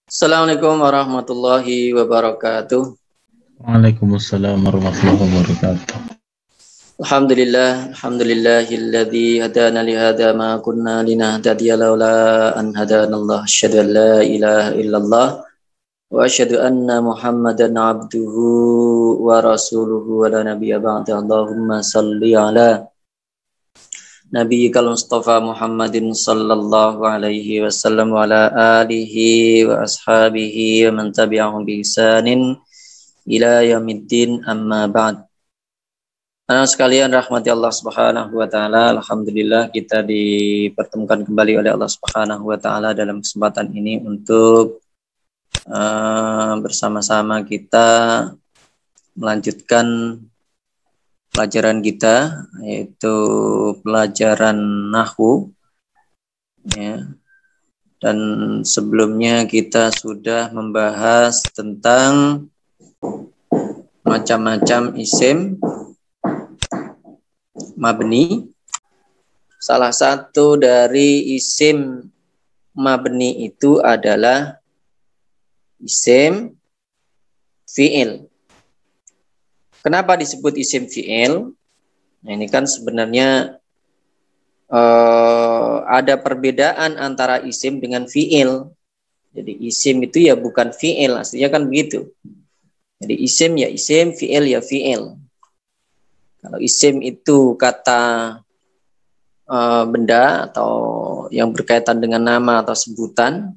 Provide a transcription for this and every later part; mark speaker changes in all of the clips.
Speaker 1: Assalamualaikum warahmatullahi wabarakatuh.
Speaker 2: Waalaikumsalam warahmatullahi wabarakatuh.
Speaker 1: Alhamdulillahilladzi hadana li hadza ma kunna linahtadiya laula an hadanallah. Asyhadu an la ilaha illallah wa asyhadu anna Muhammadan abduhu wa rasuluhu wa la nabiyya ba'da. Allahumma shalli ala nabiyyikal Mustafa Muhammadin sallallahu alaihi wasallam wa ala alihi wa ashabihi wa man tabi'ahum bi ihsanin ila yaumiddin, amma ba'd. Anak sekalian rahmati Allah Subhanahu wa taala, alhamdulillah kita dipertemukan kembali oleh Allah Subhanahu wa taala dalam kesempatan ini untuk bersama-sama kita melanjutkan pelajaran kita, yaitu pelajaran nahwu, ya. Dan sebelumnya kita sudah membahas tentang macam-macam isim mabni. Salah satu dari isim mabni itu adalah isim fi'il. Kenapa disebut isim fi'il? Nah, ini kan sebenarnya ada perbedaan antara isim dengan fi'il. Jadi isim itu ya bukan fi'il, aslinya kan begitu. Jadi isim ya isim, fi'il ya fi'il. Kalau isim itu kata benda atau yang berkaitan dengan nama atau sebutan,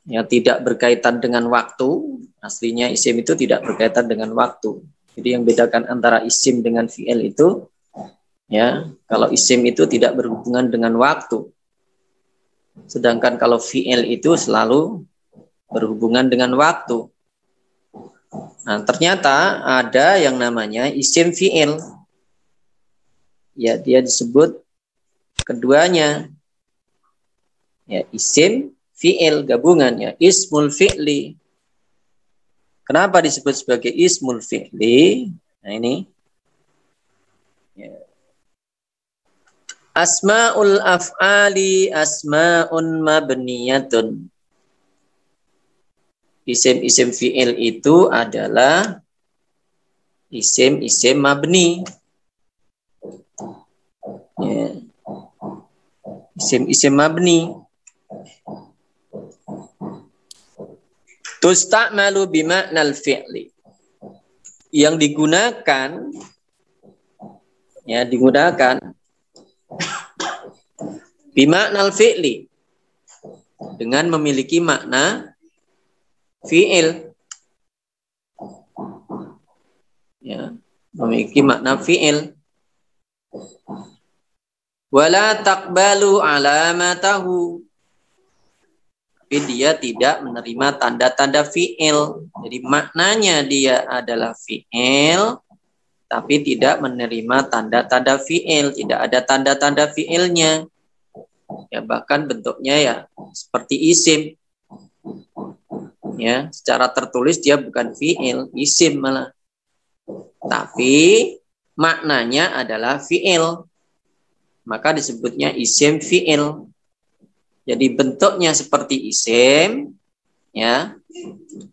Speaker 1: yang tidak berkaitan dengan waktu, aslinya isim itu tidak berkaitan dengan waktu. Jadi yang bedakan antara isim dengan fi'il itu, ya, kalau isim itu tidak berhubungan dengan waktu. Sedangkan kalau fi'il itu selalu berhubungan dengan waktu. Nah, ternyata ada yang namanya isim fi'il. Ya, dia disebut keduanya. Ya, isim fi'il gabungan, ya, ismul fi'li. Kenapa disebut sebagai ismul fi'li? Nah, ini. Ya. Asma'ul af'ali asma'un mabniyatun. Isim-isim fi'il itu adalah isim-isim mabni. Ya. Isim-isim mabni. Tusta'malu bima'nal fi'li. Yang digunakan, ya, digunakan bima'nal fi'li, dengan memiliki makna fi'il, ya, memiliki makna fi'il. Wala taqbalu alamatahu, tapi dia tidak menerima tanda-tanda fi'il. Jadi maknanya dia adalah fi'il, tapi tidak menerima tanda-tanda fi'il, tidak ada tanda-tanda fi'ilnya. Ya, bahkan bentuknya ya seperti isim. Ya, secara tertulis dia bukan fi'il, isim malah. Tapi maknanya adalah fi'il. Maka disebutnya isim fi'il. Jadi bentuknya seperti isim, ya,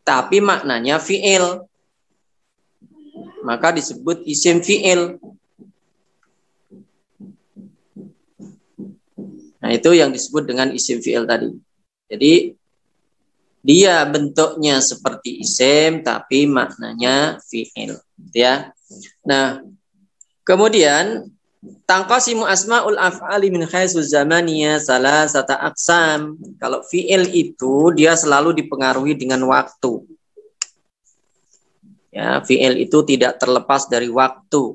Speaker 1: tapi maknanya fi'il. Maka disebut isim fi'il. Nah, itu yang disebut dengan isim fi'il tadi. Jadi dia bentuknya seperti isim tapi maknanya fi'il, ya. Nah, kemudian tangqasimu asmaul af'ali min haitsu zamaniyya salasata aqsam. Kalau fi'il itu dia selalu dipengaruhi dengan waktu. Ya, fi'il itu tidak terlepas dari waktu.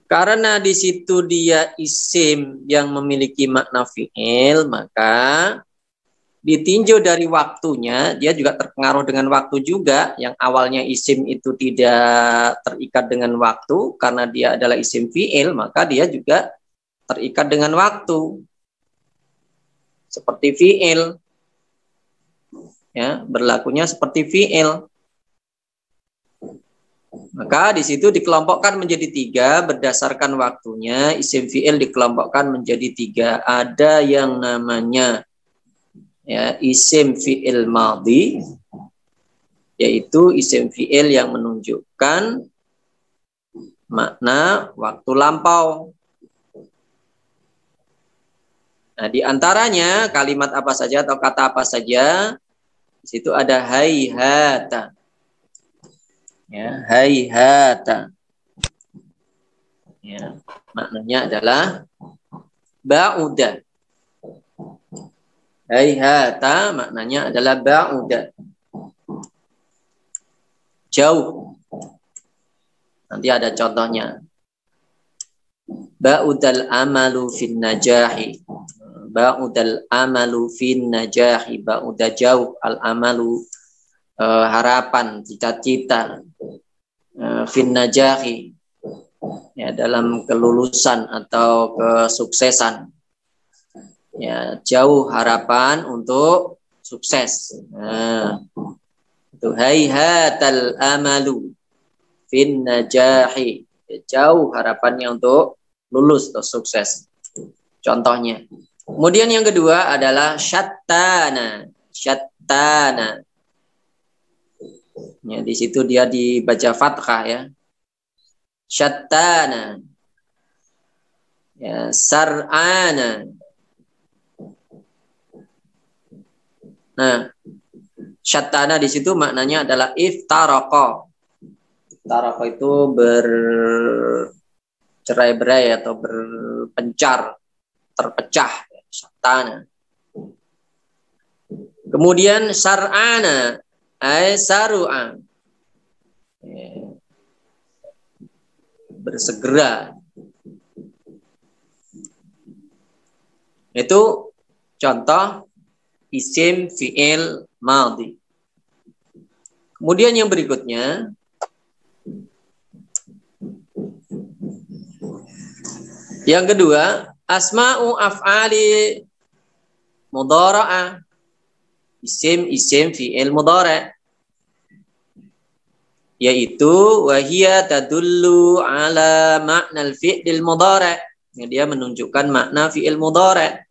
Speaker 1: Karena di situ dia isim yang memiliki makna fi'il, maka ditinjau dari waktunya, dia juga terpengaruh dengan waktu juga. Yang awalnya isim itu tidak terikat dengan waktu, karena dia adalah isim fi'il, maka dia juga terikat dengan waktu. Seperti fi'il. Ya, berlakunya seperti fi'il. Maka di situ dikelompokkan menjadi 3 berdasarkan waktunya. Isim fi'il dikelompokkan menjadi 3. Ada yang namanya ya isim fi'il madhi, yaitu isim fi'il yang menunjukkan makna waktu lampau. Nah, di antaranya kalimat apa saja atau kata apa saja? Di situ ada haihata. Ya, haihata. Ya, maknanya adalah ba'uda. Haihata maknanya adalah ba'uda. Jauh. Nanti ada contohnya. Ba'udal amalu fin najahi. Ba'udal amalu fin najahi. Ba'uda jauh. Al amalu harapan, cita-cita. Fin najahi. Ya, dalam kelulusan atau kesuksesan. Ya, jauh harapan untuk sukses. Nah, itu hayhatal amalu fin najahi. Jauh harapannya untuk lulus atau sukses. Contohnya. Kemudian yang kedua adalah syattana. Syattana. Ya, di situ dia dibaca fathah ya. Syattana. Ya, sar'ana. Nah, syattana di situ maknanya adalah iftaraqa. Iftaraqa itu bercerai-berai atau berpencar, terpecah. Syattana. Kemudian sar'ana, ay saru'a. Bersegera. Itu contoh isim fi'il madhi. Kemudian yang berikutnya yang kedua, asma'u af'ali mudhara'ah. Isim fi'il mudhara', yaitu wahia tadullu ala makna fi'il mudhara'. Dia menunjukkan makna fi'il mudhara'.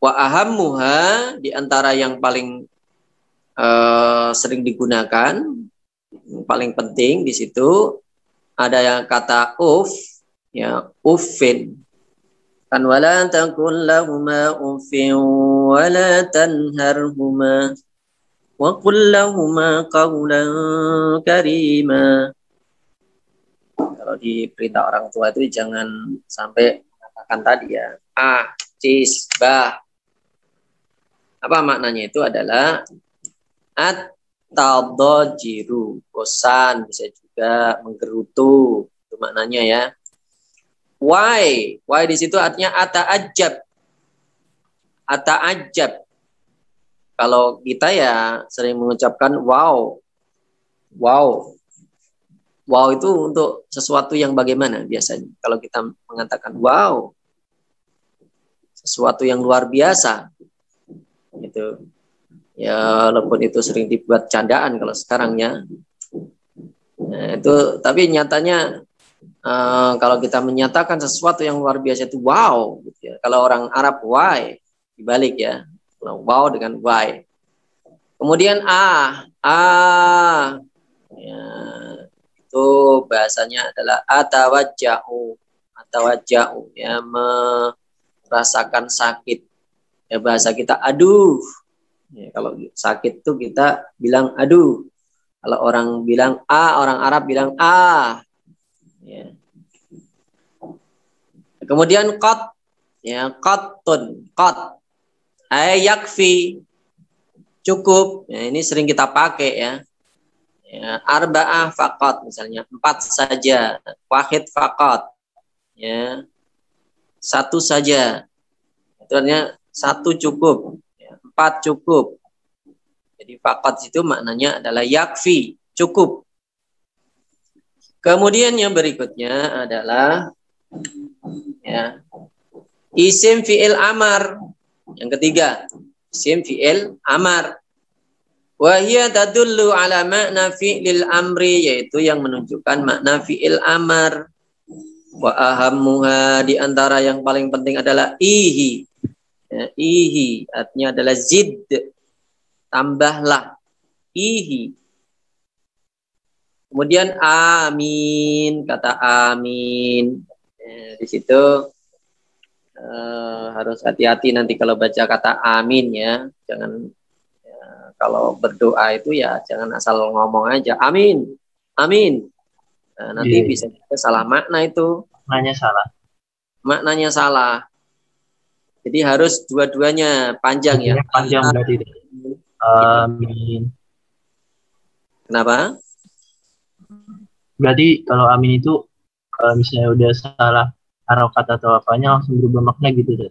Speaker 1: Wa ahammuha, di antara yang paling sering digunakan, paling penting di situ ada yang kata ya uffin. Kan wala takun lahuma uffin wala tanharhuma wa qul lahuma qawlan karima. Kalau diperintah orang tua itu jangan sampai mengatakan tadi ya cis, bah. Apa maknanya itu adalah at-tadajiru, bosan, bisa juga menggerutu, itu maknanya ya. Why di situ artinya ata'ajjab. Ata'ajjab. Kalau kita ya sering mengucapkan wow. Wow itu untuk sesuatu yang bagaimana biasanya? Kalau kita mengatakan wow, sesuatu yang luar biasa. Gitu. Ya, walaupun itu sering dibuat candaan kalau sekarang ya. Nah, itu tapi nyatanya kalau kita menyatakan sesuatu yang luar biasa itu wow gitu ya. Kalau orang Arab why dibalik ya. Wow dengan why. Kemudian ya, itu bahasanya adalah atawajja'u ya, merasakan sakit. Ya, bahasa kita aduh. Ya, kalau sakit tuh kita bilang aduh. Kalau orang bilang orang Arab bilang ya. Kemudian qat, ya, qattun, qat. Yakfi, cukup. Ya, ini sering kita pakai ya. Ya, arba'ah faqat misalnya, 4 saja. Wahid faqat. Ya. 1 saja. Itu artinya 1 cukup, 4 cukup. Jadi faqat itu maknanya adalah yakfi, cukup. Kemudian yang berikutnya adalah ya, isim fi'il amar. Yang ketiga, isim fi'il amar. Wa hiya tadullu ala makna fi'lil amri, yaitu yang menunjukkan makna fi'il amar. Wa ahammuha, di antara yang paling penting adalah ihi. Ya, ihi artinya adalah zid, tambahlah. Ihi. Kemudian amin, kata amin. Di situ harus hati-hati nanti kalau baca kata amin ya. Jangan kalau berdoa itu ya jangan asal ngomong aja amin, amin. Nanti bisa salah makna itu.
Speaker 3: Maknanya salah.
Speaker 1: Maknanya salah. Jadi harus dua-duanya panjang ya.
Speaker 3: Panjang berarti. Amin.
Speaker 1: Kenapa?
Speaker 3: Berarti kalau amin itu kalau misalnya udah salah harokat atau apanya langsung berubah makna gitu deh.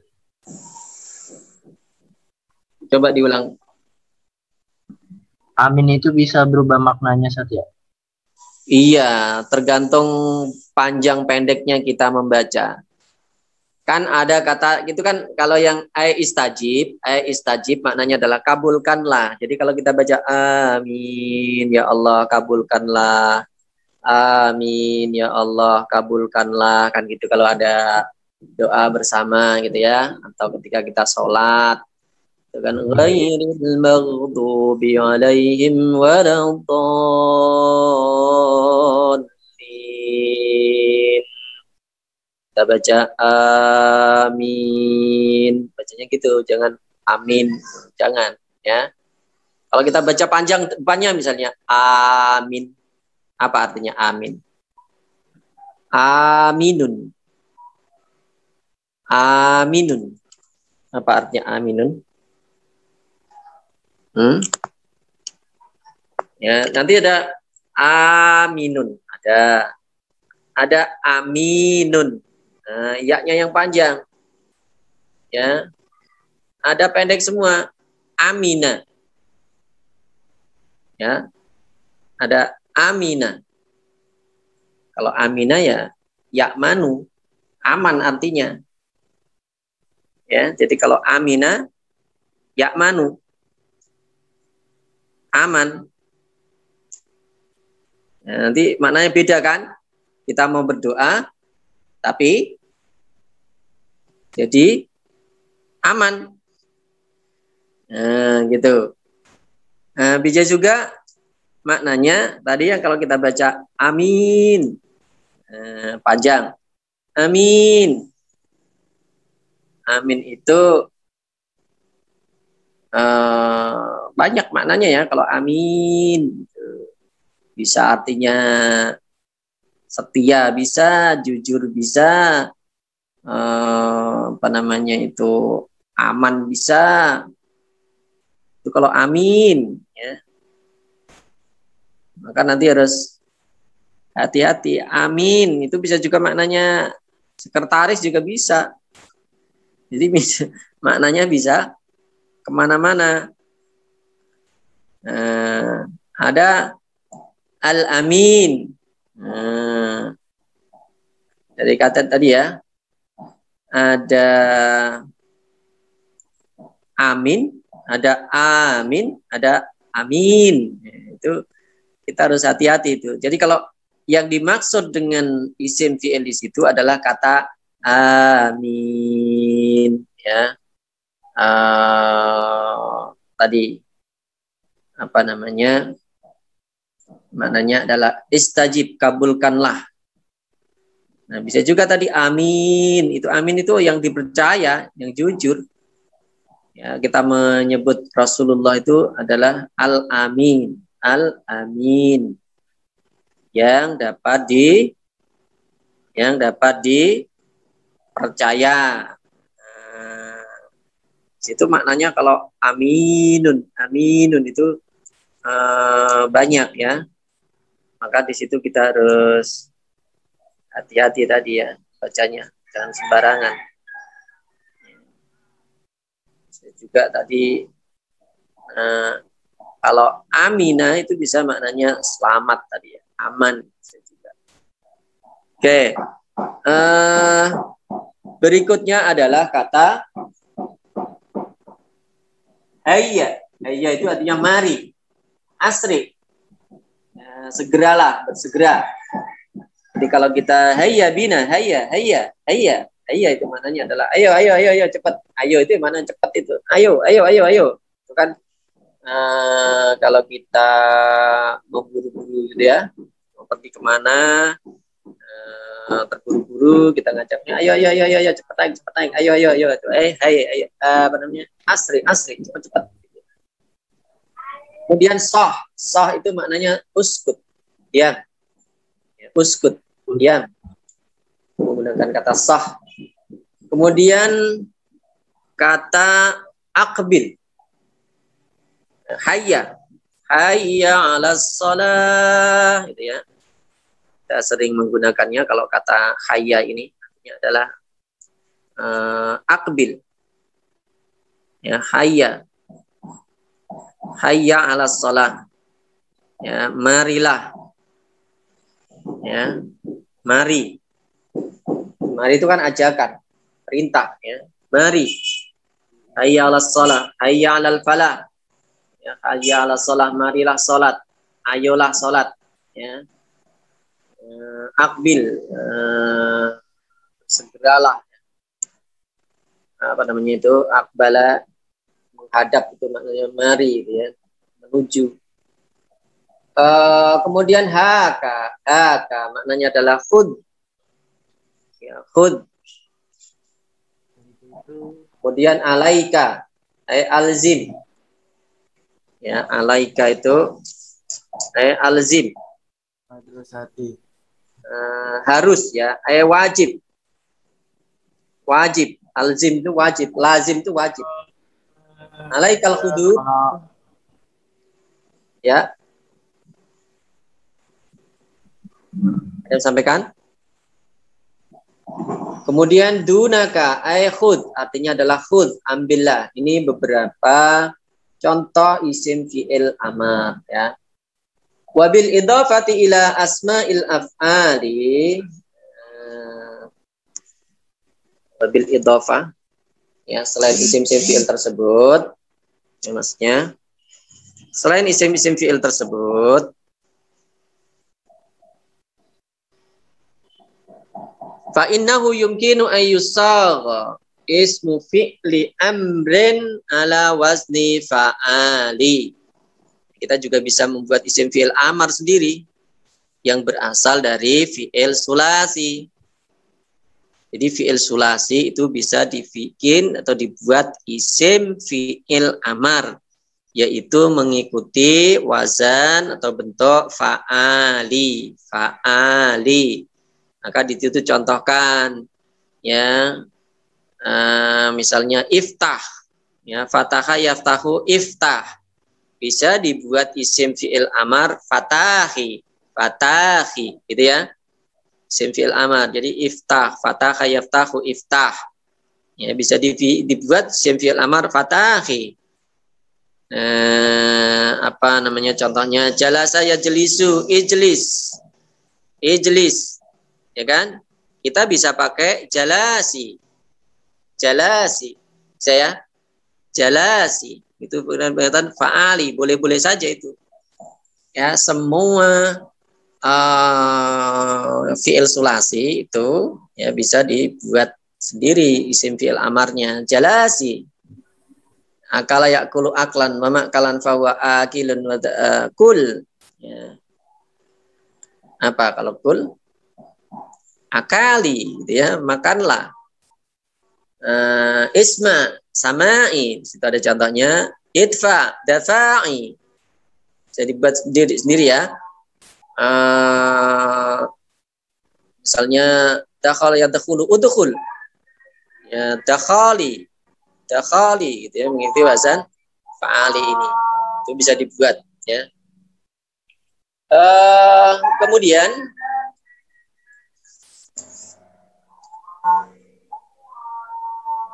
Speaker 1: Coba diulang.
Speaker 3: Amin itu bisa berubah maknanya Satya.
Speaker 1: Iya, tergantung panjang pendeknya kita membaca. Kan ada kata gitu kan, kalau yang istajib maknanya adalah kabulkanlah. Jadi kalau kita baca amin ya Allah kabulkanlah, amin ya Allah kabulkanlah, kan gitu kalau ada doa bersama gitu ya, atau ketika kita sholat itu kan ghairil maghdubi alaihim waladdallin. Kita baca amin, bacanya gitu, jangan amin, jangan ya. Kalau kita baca panjang depannya misalnya amin, apa artinya amin? Aminun, aminun, apa artinya aminun? Ya, nanti ada aminun, ada aminun. Nah, ya-nya yang panjang. Ya. Ada pendek semua. Amina. Ya. Ada amina. Kalau amina ya yakmanu, aman artinya. Ya, jadi kalau amina yakmanu, aman. Ya, nanti maknanya beda kan? Kita mau berdoa tapi jadi aman. Nah, gitu. Nah, bisa juga maknanya tadi yang kalau kita baca amin, panjang. Amin. Amin itu banyak maknanya ya kalau amin. Bisa artinya setia, bisa jujur, bisa apa namanya itu aman, bisa. Itu kalau amin ya. Maka nanti harus hati-hati. Amin itu bisa juga maknanya sekretaris juga bisa. Jadi bisa, maknanya bisa kemana-mana. Ada al-amin. Dari kata tadi ya. Ada amin, ada amin, ada amin. Itu kita harus hati-hati itu. Jadi kalau yang dimaksud dengan isim fi'il di situ adalah kata amin, ya. Tadi apa namanya? Maknanya adalah istajib, kabulkanlah. Nah, bisa juga tadi amin. Itu amin itu yang dipercaya, yang jujur. Ya, kita menyebut Rasulullah itu adalah al-amin. Al-amin. Yang dapat dipercaya. Nah, itu maknanya kalau aminun. Aminun itu banyak ya. Maka di situ kita harus hati-hati tadi ya bacanya, jangan sembarangan. Juga tadi kalau amina itu bisa maknanya selamat tadi ya, aman bisa juga. Oke, berikutnya adalah kata hayya. Hayya itu artinya mari, asri, segeralah, bersegera. Jadi kalau kita hayya bina, hayya Iya itu maknanya adalah ayo cepat. Ayo itu mana cepat itu. Ayo. Itu kan kalau kita mau buru-buru gitu ya, mau pergi kemana, terburu-buru kita ngajaknya ayo cepat naik ayo ayo apa namanya asri cepat. Kemudian soh itu maknanya uskut diam, uskut diam, menggunakan kata soh. Kemudian kata akbil, hayya 'alas shalah gitu ya. Kita sering menggunakannya kalau kata hayya ini artinya adalah akbil. Ya, hayya 'alas shalah. Ya, marilah. Ya, mari. Mari itu kan ajakan, perintah ya. Mari. Hayya 'alas shalah, hayya 'alal falah. Ya, hayya 'alas shalah, marilah salat. Ayolah salat ya. Akbil, segeralah, apa namanya itu, akbala, menghadap itu maknanya mari gitu ya, menuju. Kemudian haka maknanya adalah khud ya, khud. Kemudian alaika alzim ya, alaika itu alzim, harus ya, wajib, alzim itu wajib, lazim itu wajib. Alaikal hudud ya, saya sampaikan. Kemudian dunaka khud artinya adalah khud, ambillah. Ini beberapa contoh isim fi'il amar ya. Wabil idhafati ila asma'il af'ali, wabil idhafah ya, selain isim-isim fi'il tersebut ya, maksudnya selain isim-isim fi'il tersebut, fa innahu yumkinu ayyusagha ismu fi'li amrin ala wazni fa'ali. Kita juga bisa membuat isim fi'il amar sendiri yang berasal dari fi'il sulasi. Jadi fi'il sulasi itu bisa dibikin atau dibuat isim fi'il amar, yaitu mengikuti wazan atau bentuk fa'ali. Maka di situ contohkan ya, misalnya iftah ya, fataha yaftahu iftah, bisa dibuat isim fi'il amar fatahi gitu ya, isim fi'il amar. Jadi iftah, fataha yaftahu iftah ya, bisa dibuat isim fi'il amar fatahi. Apa namanya contohnya, jalasa yajlisu ijlis ya kan, kita bisa pakai jalasi saya jalasi, itu berkaitan fa'ali, boleh saja itu ya. Semua fi'il sulasi itu ya bisa dibuat sendiri isim fi'il amarnya. Jalasi, akala yakulu aklan wa makalan fawa akilun wa kul ya. Apa kalau kul? Akali gitu ya, makanlah. Isma, samai, situ ada contohnya. Idfa, dafa'i, bisa dibuat sendiri ya. Misalnya dakhala yadkhulu udkhul ya, dakhali gitu ya, mengikuti wazan fa'ali ini, itu bisa dibuat ya. Kemudian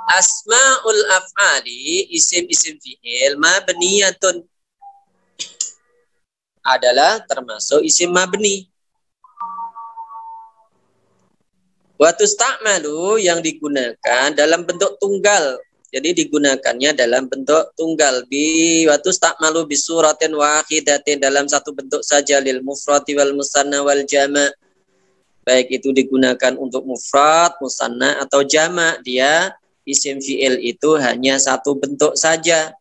Speaker 1: asma'ul af'ali, isim-isim fi'il mabniyatun, adalah termasuk isim mabni. Wa tusta'malu, yang digunakan dalam bentuk tunggal. Jadi digunakannya dalam bentuk tunggal. Wa tusta'malu bi suratin wahidatin, dalam satu bentuk saja, lil mufrati wal musanna wal jama'. baik itu digunakan untuk mufrad, musanna atau jamak, dia isim fi'il itu hanya satu bentuk saja.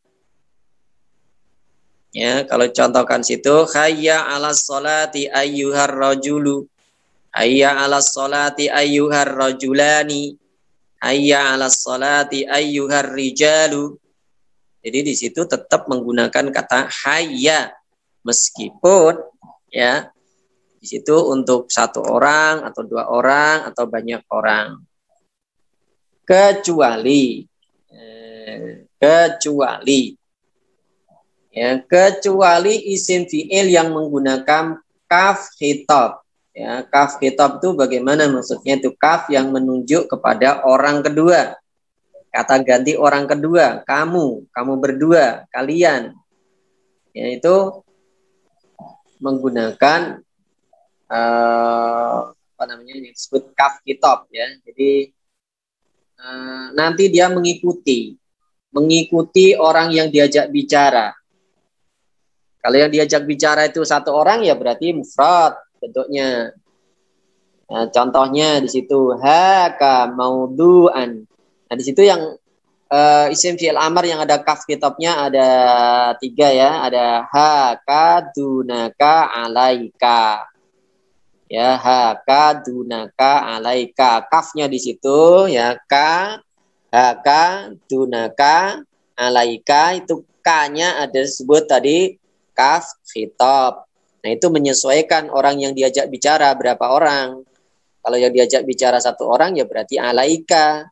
Speaker 1: Ya, kalau contohkan situ, hayya 'alas sholati ayyuhar rajulu, hayya 'alas sholati ayyuhar rajulani, hayya 'alas sholati ayyuhar rijalu. Jadi di situ tetap menggunakan kata hayya, meskipun ya di situ untuk satu orang atau dua orang atau banyak orang. Kecuali isim fi'il yang menggunakan kaf khitab. Ya, kaf khitab itu bagaimana maksudnya? Itu kaf yang menunjuk kepada orang kedua. Kata ganti orang kedua, kamu berdua, kalian. Yaitu menggunakan apa namanya, yang disebut kaf khitab ya. Jadi nanti dia mengikuti orang yang diajak bicara. Kalau yang diajak bicara itu satu orang ya berarti mufrad bentuknya. Nah, contohnya di situ haka maudu'an. Nah, di situ yang isim fi'il amar yang ada kaf kitabnya ada 3 ya, ada haka dunaka alaika. Ya, haka dunaka alaika. Kafnya di situ ya, haka dunaka alaika, itu k-nya ada disebut tadi kaf khitab. Nah, itu menyesuaikan orang yang diajak bicara berapa orang. Kalau yang diajak bicara satu orang ya berarti alaika,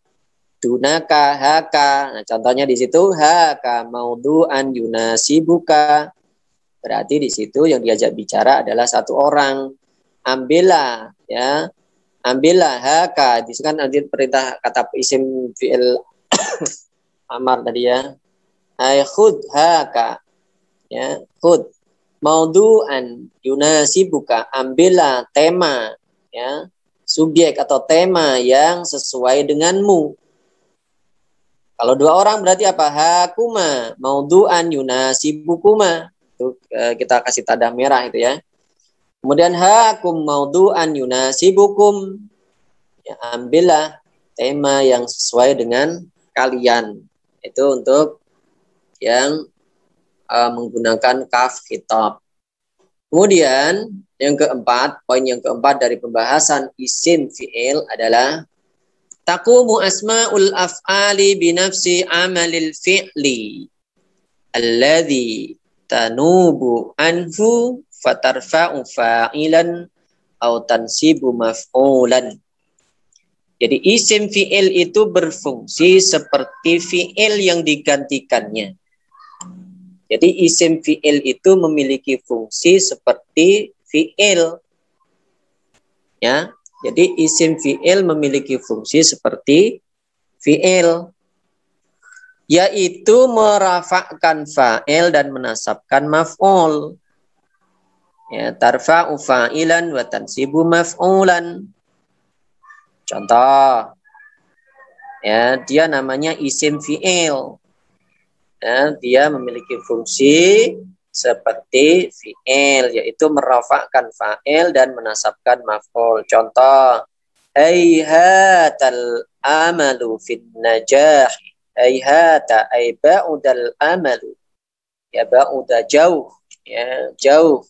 Speaker 1: dunaka, haka. Nah, contohnya di situ haka maudu'an yunasibuka. Berarti di situ yang diajak bicara adalah satu orang. Ambillah ya. Ambillah haka. Di situ kan nanti perintah kata isim fi'il amar tadi ya. Ay khud haka. Ya, khud maudu'an yunasibuka, ambillah tema ya, subjek atau tema yang sesuai denganmu. Kalau dua orang berarti apa? Hakuma maudu'an yunasibukuma. Itu kita kasih tanda merah itu ya. Kemudian hakum maudu'an yunasibukum. Ya, ambillah tema yang sesuai dengan kalian. Itu untuk yang menggunakan kaf khitab. Kemudian yang keempat, poin yang keempat dari pembahasan isim fi'il adalah taqumu asma'ul af'ali binafsi amalil fi'li alladhi tanubu anhu fatarfa'u fa'ilan atau tansibu maf'ulan. Jadi isim fi'il itu berfungsi seperti fi'il yang digantikannya. Jadi isim fi'il itu memiliki fungsi seperti fi'il. Ya. Jadi isim fi'il memiliki fungsi seperti fi'il, yaitu merafa'kan fa'il dan menasabkan maf'ul. Ya, tarfa'u fa'ilan wa tansibu maf'ulan. Contoh. Ya, dia namanya isim fi'il. Ya, dia memiliki fungsi seperti fi'il, yaitu merafa'kan fa'il dan menasabkan maf'ul. Contoh, hayhatal amalu fin najah. Hayhata ay ba'udal amalu. Ya, ba'uda jauh, ya, jauh.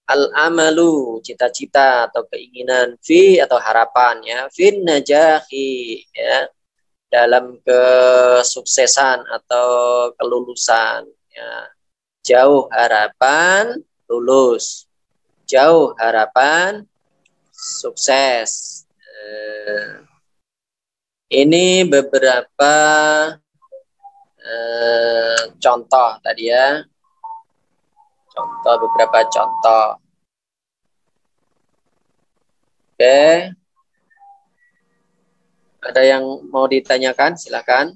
Speaker 1: Al amalu cita-cita atau keinginan, fi atau harapan ya, fin najahi ya, dalam kesuksesan atau kelulusan ya. Jauh harapan lulus, jauh harapan sukses. Ini beberapa contoh tadi ya, beberapa contoh. Oke. Ada yang mau ditanyakan? Silakan.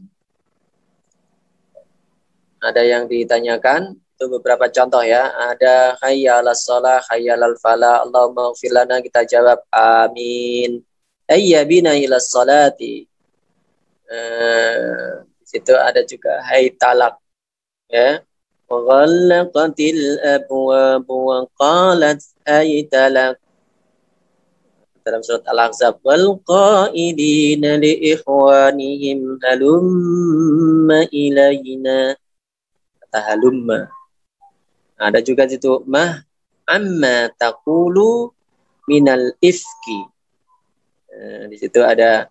Speaker 1: Ada yang ditanyakan? Itu beberapa contoh ya. Ada hayya 'alas shalah, hayya 'alal falah, Allahumma ighfir lana, kita jawab amin. Hayya bina ilas sholati. Di situ ada juga hay talak ya. Ghallaqatil abwab wa qalat hay talak. dalam surat Al-Ahzab, wal qaidina li ikhwanihim halumma ilaina. Kata halumma. Ada juga situ mah amma taqulu minal ifki. Di situ ada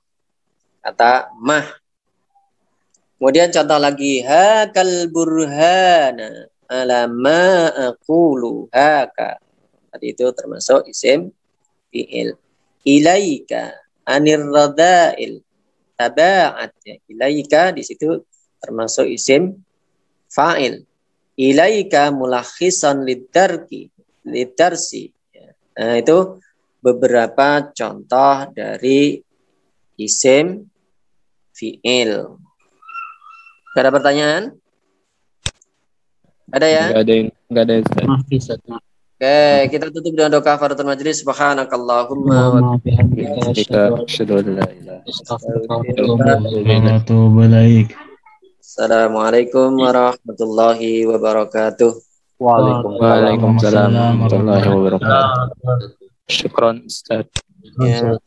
Speaker 1: kata mah. Kemudian contoh lagi, hakal burhana ala ma aqulu haka. Tadi itu termasuk isim fi'il. Ilaika anir radail taba'at. Ya. Ilaika di situ termasuk isim fa'il. Ilaika mulakhisan lidarsi. Ya. Nah, itu beberapa contoh dari isim fi'il. Gak ada pertanyaan? Ada ya?
Speaker 2: Enggak ada Ustaz.
Speaker 1: Oke, kita tutup dengan doa kafaratul majlis. Subhanakallahumma wa
Speaker 2: Bihamdika asyhadu an la ilaha
Speaker 1: bihamdika.
Speaker 2: Assalamualaikum.
Speaker 1: Assalamualaikum warahmatullahi wabarakatuh.
Speaker 2: Waalaikumsalam warahmatullahi wabarakatuh. Syukron Ustaz.
Speaker 1: Ya.